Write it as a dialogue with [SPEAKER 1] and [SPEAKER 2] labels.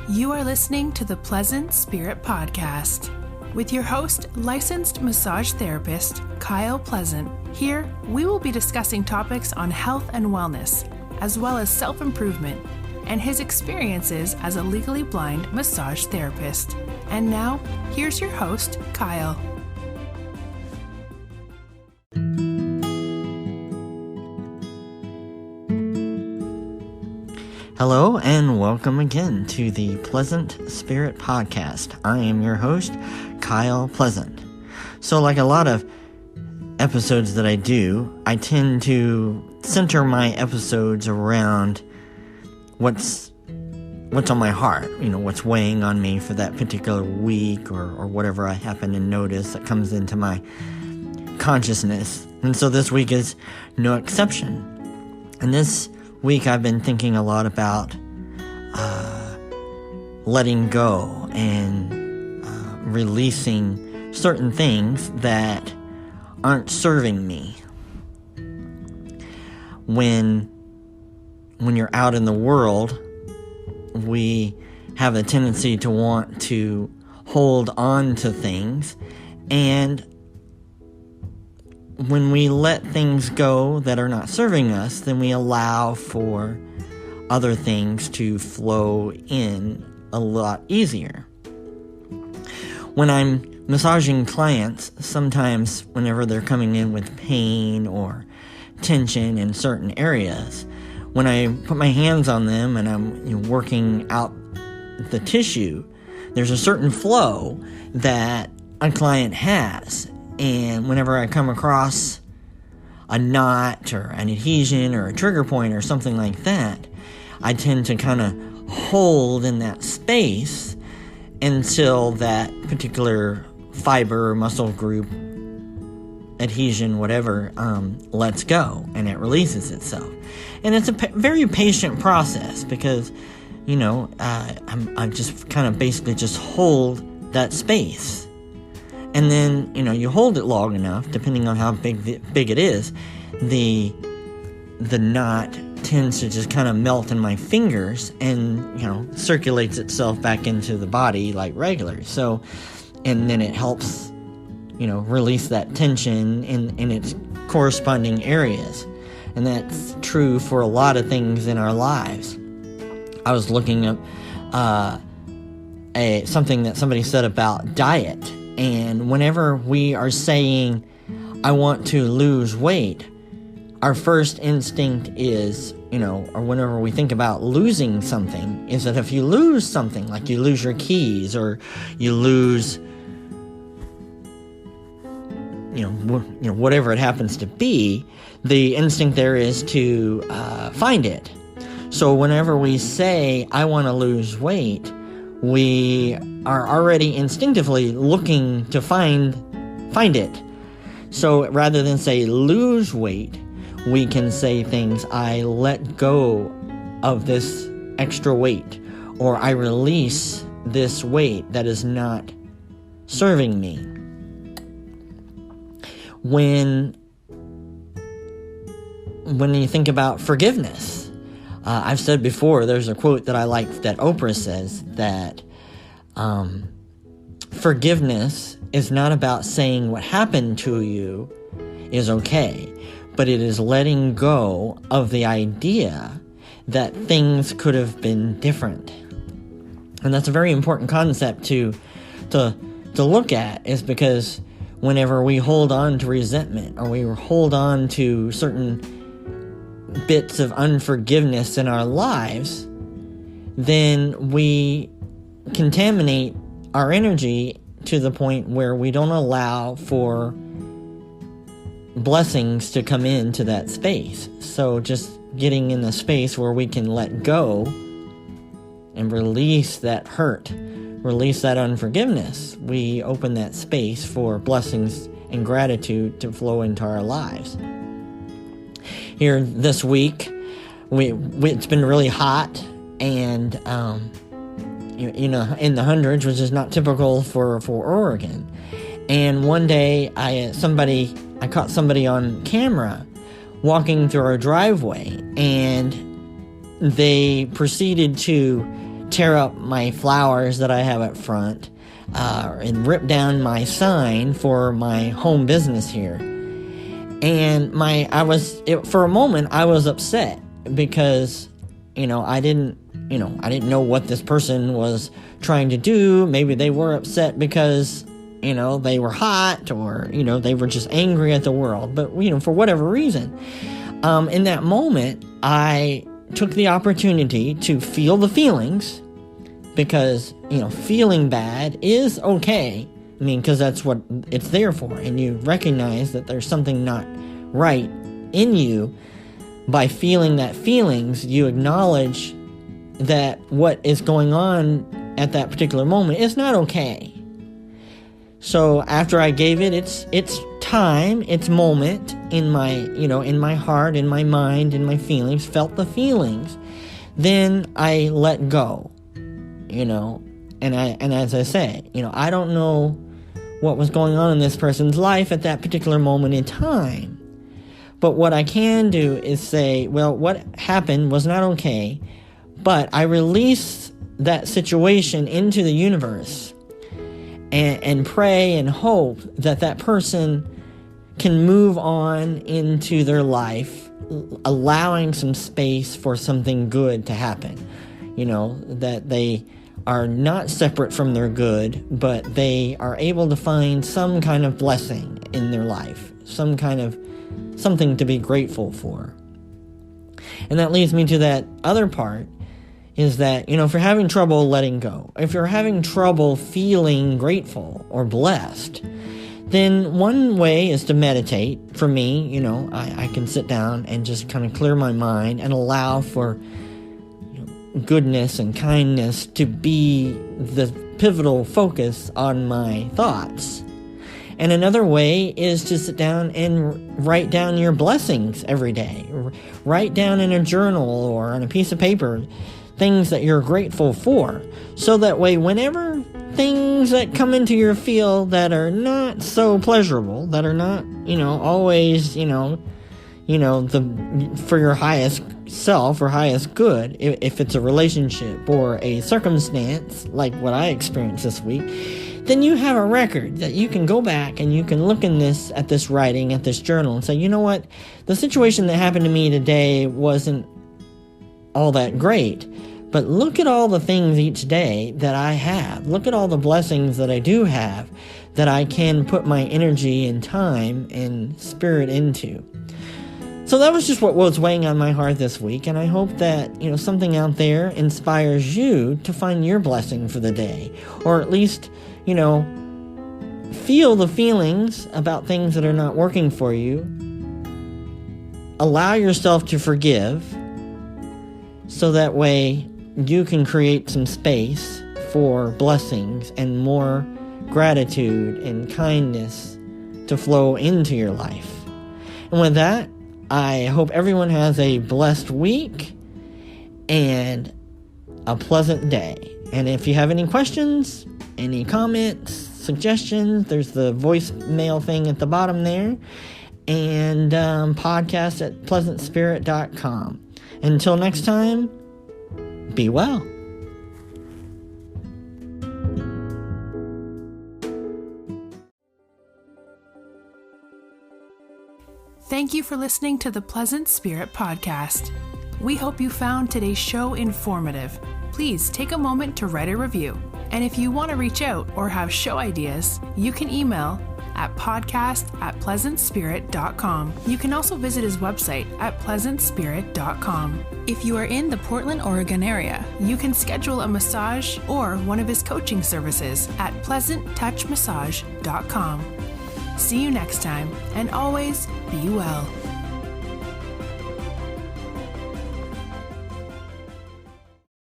[SPEAKER 1] You are listening to the Pleasant Spirit Podcast with your host, licensed massage therapist, Kyle Pleasant. Here, we will be discussing topics on health and wellness, as well as self-improvement, and his experiences as a legally blind massage therapist. And now, here's your host, Kyle.
[SPEAKER 2] Hello and welcome again to the Pleasant Spirit Podcast. I am your host, Kyle Pleasant. So like a lot of episodes that I do, I tend to center my episodes around what's on my heart, what's weighing on me for that particular week or whatever I happen to notice that comes into my consciousness. And so this week is no exception. And this week I've been thinking a lot about letting go and releasing certain things that aren't serving me. When you're out in the world, we have a tendency to want to hold on to things, and when we let things go that are not serving us, then we allow for other things to flow in a lot easier. When I'm massaging clients, sometimes whenever they're coming in with pain or tension in certain areas, when I put my hands on them and I'm working out the tissue, there's a certain flow that a client has. And whenever I come across a knot or an adhesion or a trigger point or something like that, I tend to kind of hold in that space until that particular fiber or muscle group, adhesion, whatever, lets go and it releases itself. And it's a very patient process because, I just kind of basically just hold that space. And then, you hold it long enough, depending on how big it is, the knot tends to just kind of melt in my fingers and, circulates itself back into the body like regular. So, and then it helps, release that tension in its corresponding areas. And that's true for a lot of things in our lives. I was looking up something that somebody said about diet. And whenever we are saying, I want to lose weight, our first instinct is, or whenever we think about losing something, is that if you lose something, like you lose your keys or you lose, whatever it happens to be, the instinct there is to find it. So whenever we say, I want to lose weight, we are already instinctively looking to find it. So rather than say lose weight, we can say things, I let go of this extra weight, or I release this weight that is not serving me. When you think about forgiveness, I've said before, there's a quote that I like that Oprah says that forgiveness is not about saying what happened to you is okay, but it is letting go of the idea that things could have been different. And that's a very important concept to look at, is because whenever we hold on to resentment or we hold on to certain bits of unforgiveness in our lives, then we contaminate our energy to the point where we don't allow for blessings to come into that space. So just getting in the space where we can let go and release that hurt, release that unforgiveness, we open that space for blessings and gratitude to flow into our lives. Here this week, it's been really hot and, in the hundreds, which is not typical for Oregon. And one day, I caught somebody on camera walking through our driveway, and they proceeded to tear up my flowers that I have up front, and rip down my sign for my home business here. And for a moment I was upset because, I didn't know what this person was trying to do. Maybe they were upset because, they were hot, or, they were just angry at the world. But, for whatever reason, in that moment, I took the opportunity to feel the feelings, because, feeling bad is okay. Because that's what it's there for. And you recognize that there's something not right in you. By feeling that feelings, you acknowledge that what is going on at that particular moment is not okay. So after I gave it its time, its moment in my heart, in my mind, in my feelings, felt the feelings, then I let go. And as I say, I don't know what was going on in this person's life at that particular moment in time. But what I can do is say, well, what happened was not okay, but I release that situation into the universe and pray and hope that that person can move on into their life, allowing some space for something good to happen. That they are not separate from their good, but they are able to find some kind of blessing in their life, something to be grateful for. And that leads me to that other part, is that, if you're having trouble letting go, if you're having trouble feeling grateful or blessed, then one way is to meditate. For me, I can sit down and just kind of clear my mind and allow for goodness and kindness to be the pivotal focus on my thoughts. And another way is to sit down and write down your blessings every day. Write down in a journal or on a piece of paper things that you're grateful for. So that way, whenever things that come into your field that are not so pleasurable, that are not, always, for your highest self or highest good, if it's a relationship or a circumstance like what I experienced this week, then you have a record that you can go back and you can look at this writing, at this journal, and say, you know what, the situation that happened to me today wasn't all that great, but look at all the things each day that I have. Look at all the blessings that I do have, that I can put my energy and time and spirit into. So that was just what was weighing on my heart this week, and I hope that, something out there inspires you to find your blessing for the day, or at least, feel the feelings about things that are not working for you. Allow yourself to forgive, so that way you can create some space for blessings and more gratitude and kindness to flow into your life. And with that, I hope everyone has a blessed week and a pleasant day. And if you have any questions, any comments, suggestions, there's the voicemail thing at the bottom there, and podcast at pleasantspirit.com. Until next time, be well.
[SPEAKER 1] Thank you for listening to the Pleasant Spirit Podcast. We hope you found today's show informative. Please take a moment to write a review. And if you want to reach out or have show ideas, you can email at podcast@pleasantspirit.com. You can also visit his website at pleasantspirit.com. If you are in the Portland, Oregon area, you can schedule a massage or one of his coaching services at pleasanttouchmassage.com. See you next time, and always be well.